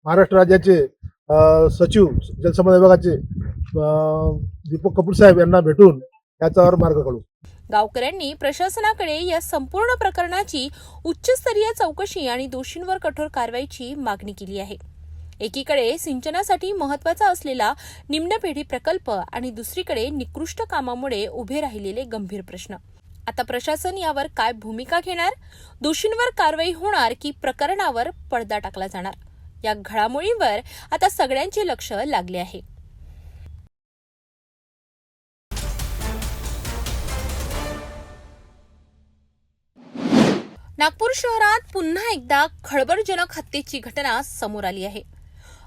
महाराष्ट्र राज्याचे सचिव जलसंपदा विभागाचे दीपक कपूर साहेब यांना भेटून त्याच्यावर मार्ग काढू. गावकऱ्यांनी प्रशासनाकडे या संपूर्ण प्रकरणाची उच्चस्तरीय चौकशी आणि दोषींवर कठोर कारवाईची मागणी केली आहे. एकीकडे सिंचनासाठी महत्वाचा असलेला निम्नपेढी प्रकल्प आणि दुसरीकडे निकृष्ट कामामुळे उभे राहिलेले गंभीर प्रश्न. आता प्रशासन यावर काय भूमिका घेणार? दोषींवर कारवाई होणार की प्रकरणावर पडदा टाकला जाणार? या घडामोडींवर आता सगळ्यांचे लक्ष लागले आहे. नागपूर शहरात पुन्हा एकदा खळबळजनक हत्येची घटना समोर आली आहे.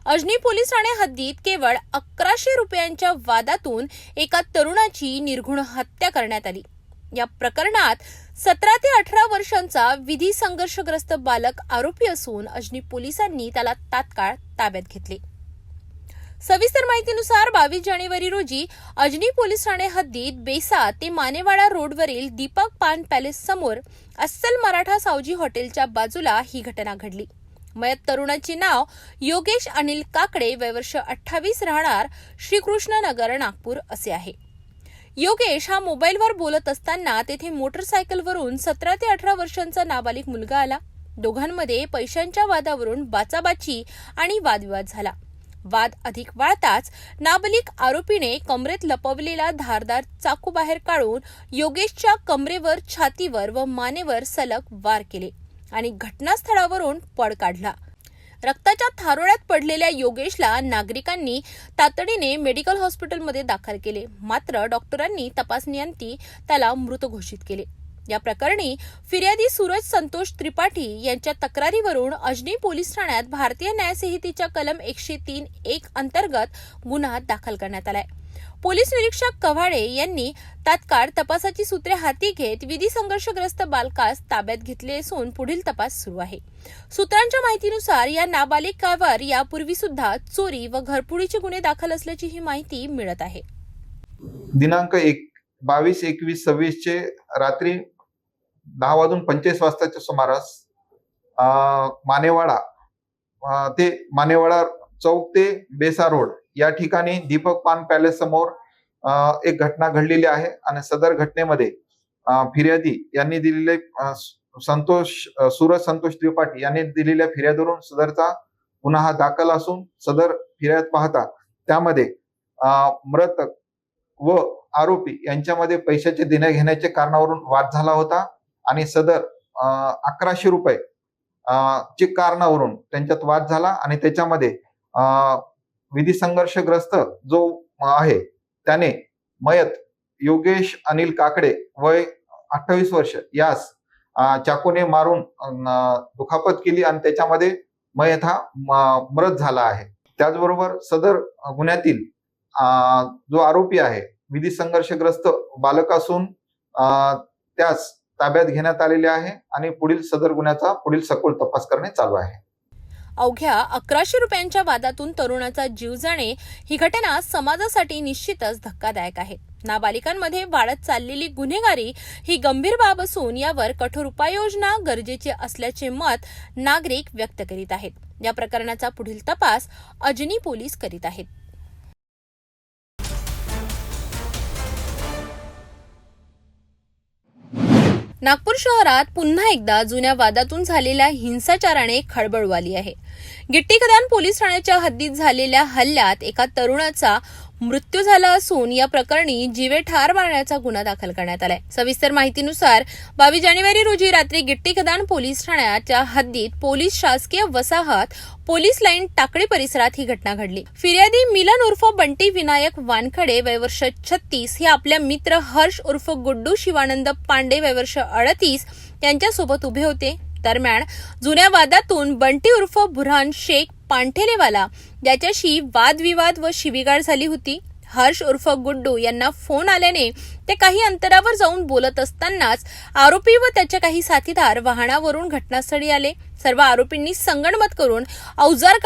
अजनी पोलीस ठाणे हद्दीत केवळ 1100 रुपयांच्या वादातून एका तरुणाची निर्घृण हत्या करण्यात आली. या प्रकरणात 17 ते 18 वर्षांचा विधी संघर्षग्रस्त बालक आरोपी असून अजनी पोलिसांनी त्याला तात्काळ ताब्यात घेतले. सविस्तर माहितीनुसार 22 जानेवारी रोजी अजनी पोलीस ठाणे हद्दीत बेसा ते मानेवाडा रोडवरील दीपक पान पॅलेस समोर अस्सल मराठा सावजी हॉटेलच्या बाजूला ही घटना घडली. मयत तरुणाचे नाव योगेश अनिल काकडे, वयवर्ष 28, राहणार श्रीकृष्णनगर, नागपूर असे आहे. योगेश हा मोबाईलवर बोलत असताना तेथे मोटरसायकलवरून 17 ते 18 वर्षांचा नाबालिक मुलगा आला. दोघांमध्ये पैशांच्या वादावरून बाचाबाची आणि वादविवाद झाला. वाद अधिक वाढताच नाबालिक आरोपीने कमरेत लपवलेला धारदार चाकू बाहेर काढून योगेशच्या कमरेवर, छातीवर व मानेवर सलग वार केले आणि घटनास्थळावरून पळ काढला. रक्ताच्या थारोळ्यात पडलेल्या योगेशला नागरिकांनी तातडीने मेडिकल हॉस्पिटलमध्ये दाखल केले, मात्र डॉक्टरांनी तपासणीअंती त्याला मृत घोषित केले. या प्रकरणी फिर्यादी सूरज संतोष त्रिपाठी यांच्या तक्रारीवरून अजनी पोलीस ठाण्यात भारतीय न्याय संहितेच्या कलम 103(1) अंतर्गत गुन्हा दाखल करण्यात आलाय. पोलीस निरीक्षक कव्हाडे यांनी तात्काळ तपासाची सूत्रे हाती घेत विधी संघर्षग्रस्त बालकास ताब्यात घेतले असून पुढील तपास सुरू आहे. सूत्रांच्या माहितीनुसार या नाबालिकावर यापूर्वी सुद्धा चोरी व घरफोडीचे गुन्हे दाखल असल्याची ही माहिती मिळत आहे. दिनांक 22, 21, 26 चे रात्री 10:45 सुमारास मानेवाडा चौक ते बेसा रोड या ठिकाणी दीपक पान पॅलेस समोर एक घटना घडलेली आहे आणि सदर घटनेमध्ये फिर्यादी यांनी दिलेले सूरज संतोष त्रिपाठी यांनी दिलेल्या फिर्यादीवरून सदरचा गुन्हा हा दाखल असून सदर फिर्याद पाहता त्यामध्ये मृतक व आरोपी यांच्यामध्ये पैशाचे देण्या घेण्याच्या कारणावरून वाद झाला होता आणि सदर 1100 रुपये चे कारणावरून त्यांच्यात वाद झाला आणि त्याच्यामध्ये विधी संघर्षग्रस्त जो आहे त्याने मयत योगेश अनिल काकडे वय 28 वर्ष यास चाकूने मारून दुखापत केली आणि त्याच्यामध्ये मयत हा मृत झाला आहे. त्याचबरोबर सदर गुन्ह्यातील जो आरोपी आहे विधी संघर्षग्रस्त बालक असून त्यास ताब्यात घेण्यात आलेले आहे आणि पुढील सदर गुन्ह्याचा पुढील सखोल तपास करणे चालू आहे. अवघ्या 1100 रुपयांच्या वादातून तरुणाचा जीव जाणे ही घटना समाजासाठी निश्चितच धक्कादायक आहे. नाबालिकांमध्ये वाढत चाललेली गुन्हेगारी ही गंभीर बाब असून यावर कठोर उपाययोजना गरजेचे असल्याचे मत नागरिक व्यक्त करीत आहेत. या प्रकरणाचा पुढील तपास अजनी पोलीस करीत आहेत. नागपूर शहरात पुन्हा एकदा जुन्या वादातून झालेल्या हिंसाचाराने खळबळ उडाली आहे. गिट्टी कल्याण पोलीस ठाण्याच्या हद्दीत झालेल्या हल्ल्यात एका तरुणाचा मृत्यू झाला असून या प्रकरणी जीवे ठार मारण्याचा गुन्हा दाखल करण्यात आलाय. सविस्तर माहितीनुसार 22 जानेवारी रोजी रात्री गिट्टी कल्याण पोलीस ठाण्याच्या हद्दीत पोलीस शासकीय वसाहत पोलीस लाईन टाकळी परिसरात ही घटना घडली. फिर्यादी मिलन उर्फ बंटी विनायक वानखडे वय वर्ष 36 हे आपल्या मित्र हर्ष उर्फ गुड्डू शिवानंद पांडे वय वर्ष 38 यांच्यासोबत उभे होते. दरम्यान जुन्या वादातून बंटी उर्फ बुरहान शेख पांठेलेवाला याच्याशी वादविवाद व शिवीगाळ झाली होती. हर्ष उर्फ गुड्डू यांना फोन आल्याने ते काही अंतरावर जाऊन बोलत असतानाच आरोपी व त्याचे काही साथीदार वाहनावरून घटनास्थळी आले. सर्व आरोपींनी संगनमत करून अवजार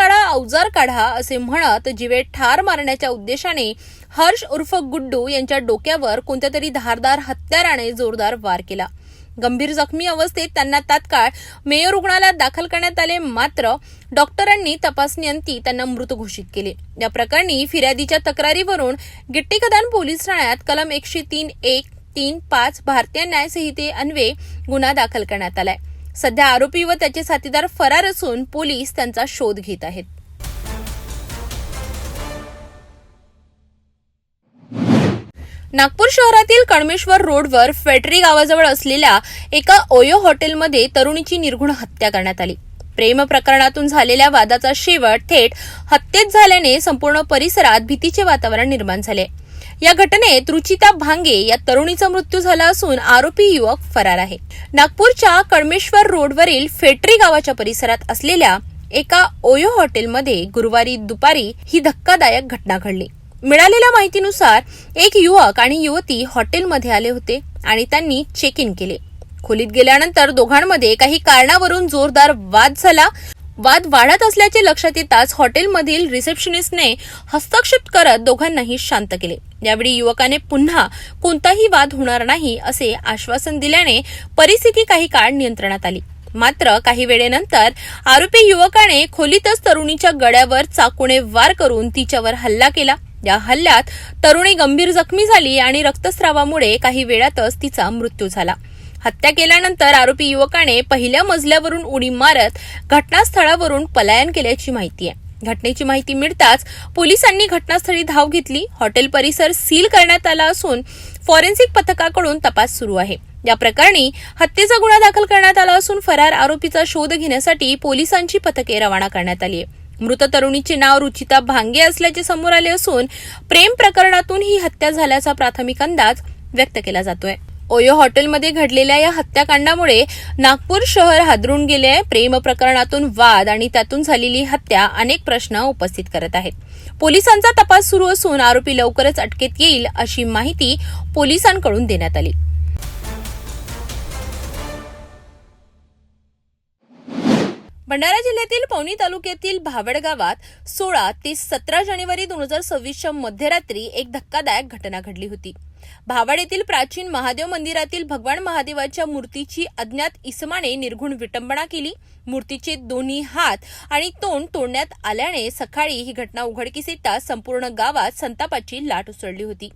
काढा असे म्हणत जीवे ठार मारण्याच्या उद्देशाने हर्ष उर्फ गुड्डू यांच्या डोक्यावर कोणत्या तरी धारदार हत्याराने जोरदार वार केला. गंभीर जखमी अवस्थेत त्यांना तात्काळ मेयो रुग्णालयात दाखल करण्यात आले. मात्र डॉक्टरांनी तपासणीअंती त्यांना मृत घोषित केले. या प्रकरणी फिर्यादीच्या तक्रारीवरून गिट्टी कल्याण पोलीस ठाण्यात कलम 103.135 भारतीय न्याय संहितेअन्वये गुन्हा दाखल करण्यात आलाय. सध्या आरोपी व त्याचे साथीदार फरार असून पोलीस त्यांचा शोध घेत आहेत. नागपूर शहरातील कणमेश्वर रोडवर फेटरी गावाजवळ असलेल्या एका ओयो हॉटेलमध्ये तरुणीची निर्घृण हत्या करण्यात आली. प्रेम प्रकरणातून झालेल्या वादाचा शेवट थेट हत्येत झाल्याने संपूर्ण परिसरात भीतीचे वातावरण निर्माण झाले. या घटनेत रुचिता भांगे या तरुणीचा मृत्यू झाला असून आरोपी युवक फरार आहे. नागपूरच्या कणमेश्वर रोडवरील फेटरी गावाच्या परिसरात असलेल्या एका ओयो हॉटेलमध्ये गुरुवारी दुपारी ही धक्कादायक घटना घडली. मिळालेल्या माहितीनुसार एक युवक आणि युवती हॉटेलमध्ये आले होते आणि त्यांनी चेक इन केले. खोलीत गेल्यानंतर दोघांमध्ये काही कारणावरून जोरदार वाद झाला. वाद वाढत असल्याचे लक्षात येताच हॉटेलमधील रिसेप्शनिस्टने हस्तक्षेप करत दोघांनाही शांत केले. यावेळी युवकाने पुन्हा कोणताही वाद होणार नाही असे आश्वासन दिल्याने परिस्थिती काही काळ नियंत्रणात आली. मात्र काही वेळेनंतर आरोपी युवकाने खोलीतच तरुणीच्या गळ्यावर चाकूने वार करून तिच्यावर हल्ला केला. या हल्ल्यात तरुणी गंभीर जखमी झाली आणि रक्तस्रावामुळे काही वेळातच तिचा मृत्यू झाला. हत्या केल्यानंतर आरोपी युवकाने पहिल्या मजल्यावरून उडी मारत घटनास्थळावरून पलायन केल्याची माहिती आहे. घटनेची माहिती मिळताच पोलिसांनी घटनास्थळी धाव घेतली. हॉटेल परिसर सील करण्यात आला असून फॉरेन्सिक पथकाकडून तपास सुरू आहे. या प्रकरणी हत्येचा गुन्हा दाखल करण्यात आला असून फरार आरोपीचा शोध घेण्यासाठी पोलिसांची पथके रवाना करण्यात आली आहे. मृत तरुणीचे नाव रुचिता भांगे असल्याचे समोर आले असून प्रेम प्रकरणातून ही हत्या झाल्याचा प्राथमिक अंदाज व्यक्त केला जातोय. ओयो हॉटेलमध्ये घडलेल्या या हत्याकांडामुळे नागपूर शहर हादरून गेले आहे. प्रेम प्रकरणातून वाद आणि त्यातून झालेली हत्या अनेक प्रश्न उपस्थित करत आहेत. पोलिसांचा तपास सुरू असून आरोपी लवकरच अटकेत येईल अशी माहिती पोलिसांकडून देण्यात आली. भंडारा जिल्ह्यातील पवनी तालुक्यातील भावड गावात 16 ते 17 जानेवारी 2026च्या मध्यरात्री एक धक्कादायक घटना घडली होती. भावड येथील प्राचीन महादेव मंदिरातील भगवान महादेवाच्या मूर्तीची अज्ञात इसमाने निर्घृण विटंबना केली. मूर्तीचे दोन्ही हात आणि तोंड तोडण्यात आल्याने सकाळी ही घटना उघडकीस येताच संपूर्ण गावात संतापाची लाट उसळली होती.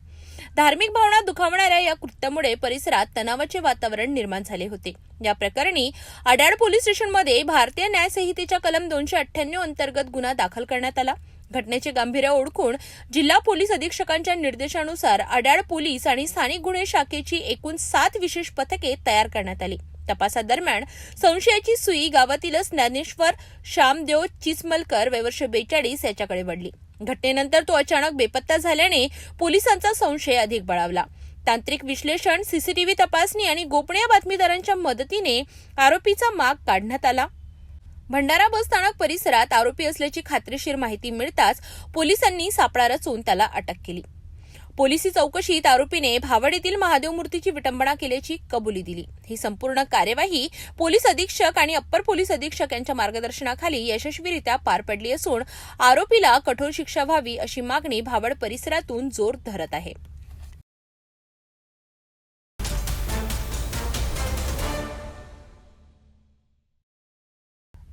धार्मिक भावना दुखावणाऱ्या या कृत्यामुळे परिसरात तणावाचे वातावरण निर्माण झाले होते. या प्रकरणी अड्याळ पोलीस स्टेशनमध्ये भारतीय न्याय संहितेच्या कलम 298 अंतर्गत गुन्हा दाखल करण्यात आला. घटनेचे गांभीर्य ओळखून जिल्हा पोलीस अधीक्षकांच्या निर्देशानुसार अड्याळ पोलीस आणि स्थानिक गुन्हे शाखेची एकूण 7 विशेष पथके तयार करण्यात आली. तपासादरम्यान संशयाची सुई गावातीलच ज्ञानेश्वर श्यामदेव चिचमलकर वय वर्ष 42 याच्याकडे वळली. घटनेनंतर तो अचानक बेपत्ता झाल्याने पोलिसांचा संशय अधिक बळावला. तांत्रिक विश्लेषण, सीसीटीव्ही तपासणी आणि गोपनीय बातमीदारांच्या मदतीने आरोपीचा माग काढण्यात आला. भंडारा बस स्थानक परिसरात आरोपी असल्याची खात्रीशीर माहिती मिळताच पोलिसांनी सापळा रचून त्याला अटक केली. पोलिसी चौकशीत आरोपीने भावड येथील महादेव मूर्तीची विटंबना केल्याची कबुली दिली. ही संपूर्ण कार्यवाही पोलीस अधीक्षक आणि अप्पर पोलीस अधीक्षक यांच्या मार्गदर्शनाखाली यशस्वीरित्या पार पडली असून आरोपीला कठोर शिक्षा व्हावी अशी मागणी भावड परिसरातून जोर धरत आहे.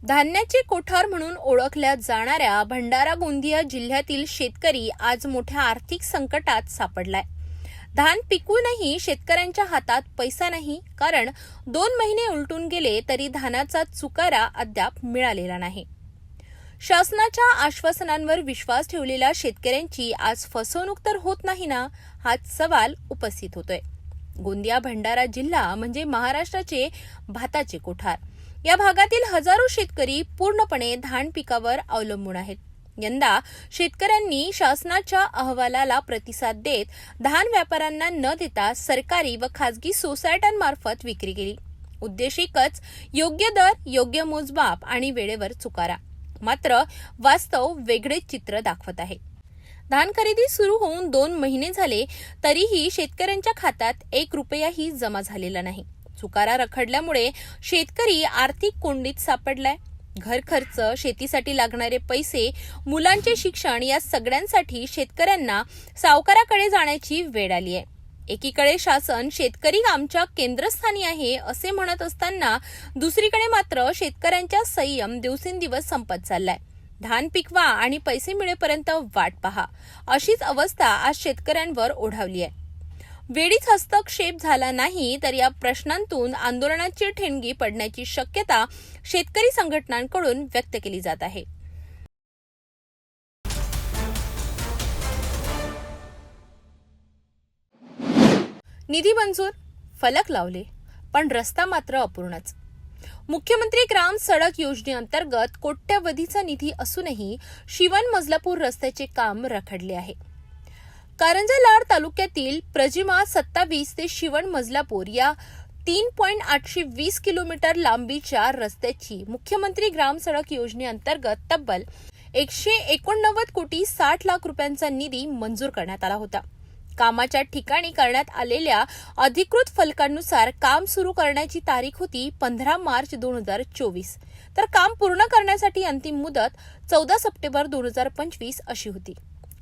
धान्याचे कोठार म्हणून ओळखल्या जाणाऱ्या भंडारा गोंदिया जिल्ह्यातील शेतकरी आज मोठ्या आर्थिक संकटात सापडलाय. धान पिकूनही शेतकऱ्यांच्या हातात पैसा नाही, कारण 2 महिने उलटून गेले तरी धानाचा चुकारा अद्याप मिळालेला नाही. शासनाच्या आश्वासनांवर विश्वास ठेवलेल्या शेतकऱ्यांची आज फसवणूक तर होत नाही ना, हाच सवाल उपस्थित होतोय. गोंदिया भंडारा जिल्हा म्हणजे महाराष्ट्राचे भाताचे कोठार. या भागातील हजारो शेतकरी पूर्णपणे धान पिकावर अवलंबून आहेत. यंदा शेतकऱ्यांनी शासनाच्या अहवालाला प्रतिसाद देत धान व्यापाऱ्यांना न देता सरकारी व खासगी सोसायट्यांमार्फत विक्री केली. उद्देश एकच, योग्य दर, योग्य मोजमाप आणि वेळेवर चुकारा. मात्र वास्तव वेगळेच चित्र दाखवत आहे. धान खरेदी सुरू होऊन 2 महिने झाले तरीही शेतकऱ्यांच्या खात्यात 1 रुपयाही जमा झालेला नाही. चुकारा रखडल्यामुळे शेतकरी आर्थिक कोंडीत सापडलाय. घर खर्च, शेतीसाठी लागणारे पैसे, मुलांचे शिक्षण या सगळ्यांसाठी शेतकऱ्यांना सावकाराकडे जाण्याची वेळ आली आहे. एकीकडे शासन शेतकरी आमच्या केंद्रस्थानी आहे असे म्हणत असताना दुसरीकडे मात्र शेतकऱ्यांचा संयम दिवसेंदिवस संपत चाललाय. धान पिकवा आणि पैसे मिळेपर्यंत वाट पहा, अशीच अवस्था आज शेतकऱ्यांवर ओढावली आहे. वेळीच हस्तक्षेप झाला नाही तर या प्रश्नांतून आंदोलनाची ठिणगी पडण्याची शक्यता शेतकरी संघटनांकडून व्यक्त केली जात आहे. निधी मंजूर, फलक लावले, पण रस्ता मात्र अपूर्णच. मुख्यमंत्री ग्राम सडक योजनेअंतर्गत कोट्यवधीचा निधी असूनही शिवन-मजलापूर रस्त्याचे काम रखडले आहे. कारंजा लाड तालुक्यातील प्रजिमा 27 ते शिवन-मजलापूर या 3.820 किलोमीटर लांबीच्या रस्त्याची मुख्यमंत्री ग्राम सडक योजनेअंतर्गत तब्बल 189 कोटी 60 लाख रुपयांचा निधी मंजूर करण्यात आला होता. कामाच्या ठिकाणी करण्यात आलेल्या अधिकृत फलकानुसार काम सुरू करण्याची तारीख होती 15 मार्च 2024, तर काम पूर्ण करण्यासाठी अंतिम मुदत 14 सप्टेंबर 2025 अशी होती.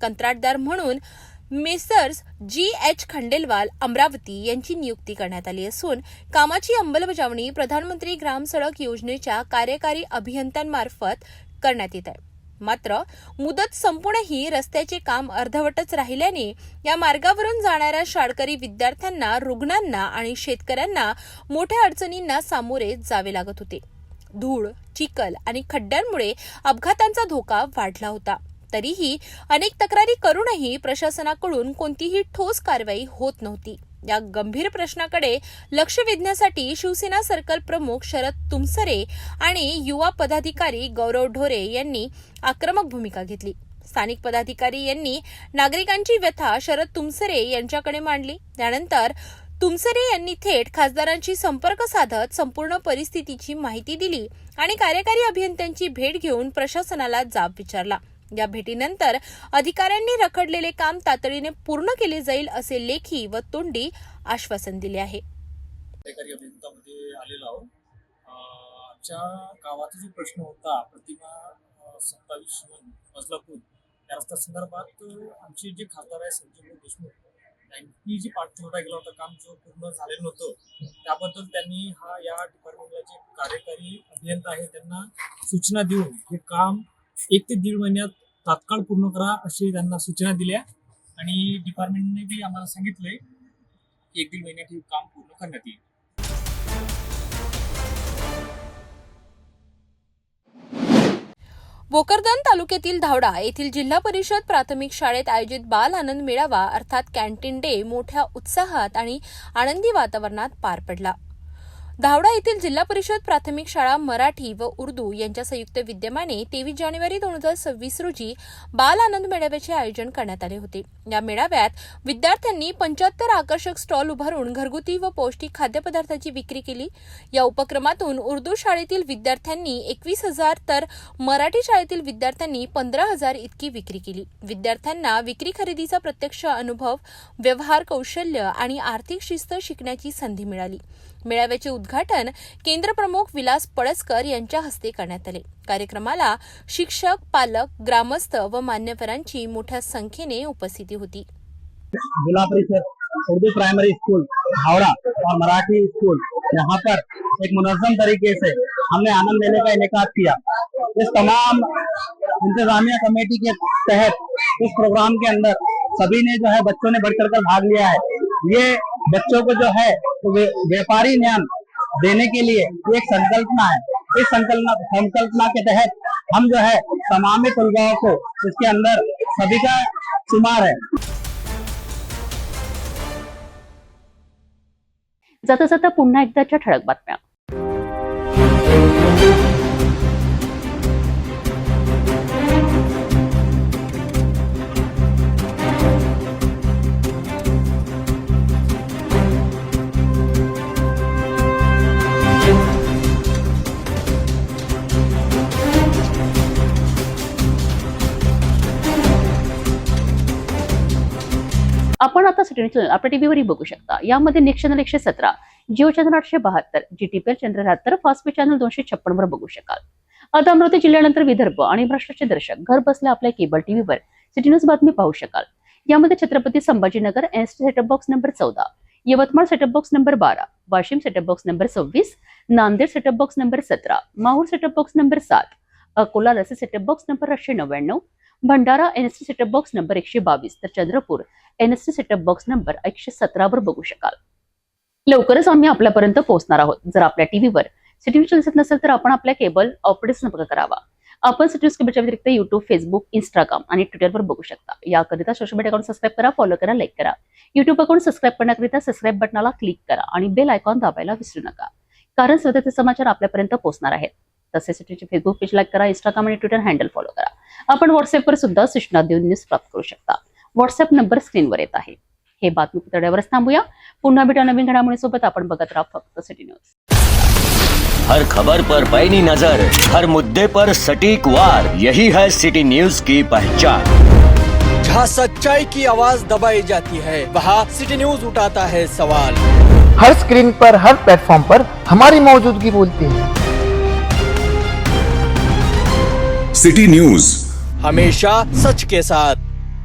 कंत्राटदार म्हणून मेसर्स GH खंडेलवाल अमरावती यांची नियुक्ती करण्यात आली असून कामाची अंमलबजावणी प्रधानमंत्री ग्राम सडक योजनेच्या कार्यकारी अभियंत्यांमार्फत करण्यात येत आहे. मात्र मुदत संपूनही रस्त्याचे काम अर्धवटच राहिल्याने या मार्गावरून जाणाऱ्या शाळकरी विद्यार्थ्यांना, रुग्णांना आणि शेतकऱ्यांना मोठ्या अडचणींना सामोरे जावे लागत होते. धूळ, चिखल आणि खड्ड्यांमुळे अपघातांचा धोका वाढला होता. तरीही अनेक तक्रारी करूनही प्रशासनाकडून कोणतीही ठोस कारवाई होत नव्हती. या गंभीर प्रश्नाकडे लक्ष वेधण्यासाठी शिवसेना सर्कल प्रमुख शरद तुमसरे आणि युवा पदाधिकारी गौरव ढोरे यांनी आक्रमक भूमिका घेतली. स्थानिक पदाधिकारी यांनी नागरिकांची व्यथा शरद तुमसरे यांच्याकडे मांडली. त्यानंतर तुमसरे यांनी थेट खासदारांशी संपर्क साधत संपूर्ण परिस्थितीची माहिती दिली आणि कार्यकारी अभियंत्यांची भेट घेऊन प्रशासनाला जाब विचारला. या भेटीनंतर अधिकाऱ्यांनी रखडलेले काम तातडीने पूर्ण केले जाईल असे लेखी व तोंडी आश्वासन दिले आहे. कार्यकारी अभियंतामध्ये आलेलो आहोत. आमच्या गावाचा जो प्रश्न होता प्रतिमा 27 मजलापूर या रस्त्या संदर्भात आमचे जे खासदार आहे संजय देशमुख यांनी जी पाठपुरावा केला होता, काम जो पूर्ण झालेलं नव्हतं त्याबद्दल त्यांनी या डिपार्टमेंटला जे कार्यकारी अभियंता आहे त्यांना सूचना देऊन हे काम 1 ते 1.5 महिन्यात तात्काळ पूर्ण करा अशी त्यांना सूचना दिल्या आणि डिपार्टमेंटने बी आम्हाला सांगितलंय की 1-1.5 महिन्यात हे काम पूर्ण करण्यात येईल. भोकरदन तालुक्यातील धावडा येथील जिल्हा परिषद प्राथमिक शाळेत आयोजित बाल आनंद मेळावा अर्थात कॅन्टीन डे मोठ्या उत्साहात आणि आनंदी वातावरणात पार पडला. धावडा येथील जिल्हा परिषद प्राथमिक शाळा मराठी व उर्दू यांच्या संयुक्त विद्यमाने 23 जानेवारी 2026 रोजी बाल आनंद मेळाव्याचे आयोजन करण्यात आले होते. या मेळाव्यात विद्यार्थ्यांनी 75 आकर्षक स्टॉल उभारून घरगुती व पौष्टिक खाद्यपदार्थाची विक्री केली. या उपक्रमातून उर्दू शाळेतील विद्यार्थ्यांनी 21,000 तर मराठी शाळेतील विद्यार्थ्यांनी 15,000 इतकी विक्री केली. विद्यार्थ्यांना विक्री खरेदीचा प्रत्यक्ष अनुभव, व्यवहार कौशल्य आणि आर्थिक शिस्त शिकण्याची संधी मिळाली. मेळाव्याचे उद्घाटन केंद्र प्रमुख विलास पळसकर यांच्या हस्ते करण्यात आले. कार्यक्रमाला शिक्षक, पालक, ग्रामस्थ व मान्यवरांची मोठ्या संख्येने उपस्थिती होती. जिला परिषद उर्दू प्राइमरी स्कूल हावड़ा और मराठी स्कूल यहाँ पर एक मुनज़्ज़म तरीके से हमने आनंद मेले का इनेकाद किया. इस तमाम इंतजामिया कमेटी के तहत इस प्रोग्राम के अंदर सभी ने जो है बच्चों ने बढ़ चढ़ कर भाग लिया है. ये बच्चों को जो है तो व्यापारी ज्ञान देने के लिए एक संकल्पना है। इस संकल्पना के तहत हम जो है तमाम तलगांव को इसके अंदर सभी का शुमार है। जाता जाता पुन्हा एकदाच्या ठळक बातम्या। आपण आता सिटी न्यूज चॅनल आपल्या टीव्हीवरही बघू शकता। यामध्ये next channel 117, Jio channel 872, GTPL channel 73, Fastway channel 256 वर बघू शकाल। आता अमरावती जिल्ह्यानंतर विदर्भ आणि महाराष्ट्राचे दर्शक घर बसल्या आपल्या केबल टीव्हीवर सिटी न्यूज बातमी पाहू शकाल। यामध्ये Chhatrapati Sambhajinagar NST setup box number 14, Yavatmal setup box number 12, Washim setup box number 26, Nanded setup box number 17, Mahur setup box number 7, Akola रसे setup box number 899, Bhandara NST setup box number 122, तर Chandrapur NST setup box number 117 वर बघू शकाल। लवकरच आम्ही आपल्यापर्यंत पोहोचणार आहोत। जर आपल्या टीव्हीवर सिटी न्यूज दिसत नसेल तर आपण आपल्या केबल ऑपरेटर संपर्क करावा। आपण सिटी न्यूज केबलच्या व्यतिरिक्त युट्यूब, फेसबुक, इंस्टाग्राम आणि ट्विटरवर बघू शकता। याकरिता सोशल मीडिया अकाउंट सबस्क्राईब करा, फॉलो करा, लाईक करा। युट्यूब अकाउंट सबस्क्राईब करण्याकरिता सबस्क्राईब बटनाला क्लिक करा आणि बेल आयकॉन दाबायला विसरू नका, कारण सततचे समाचार आपल्यापर्यंत पोहोचणार आहेत। तसेच सिटीचे फेसबुक पेज लाईक करा, इंस्टाग्राम आणि ट्विटर हँडल फॉलो करा। आपण व्हॉट्सअपवर सुद्धा सूचना देऊन न्यूज प्राप्त करू शकता। व्हॉट्सअप नंबर स्क्रीनवर येत आहे। हे बातमीपत्रावरच थांबूया। पुन्हा भेटा नवीन घडामोडींसोबत। आपण बघत राहा फक्त सिटी न्यूज। हर खबर पर पैनी नजर, हर मुद्दे पर सटीक वार, यही है सिटी न्यूज की पहचान। जहाँ सच्चाई की आवाज दबाई जाती है वहाँ सिटी न्यूज उठाता है सवाल। हर स्क्रीन पर, हर प्लेटफॉर्म पर हमारी मौजूदगी बोलती है। सिटी न्यूज हमेशा सच के साथ।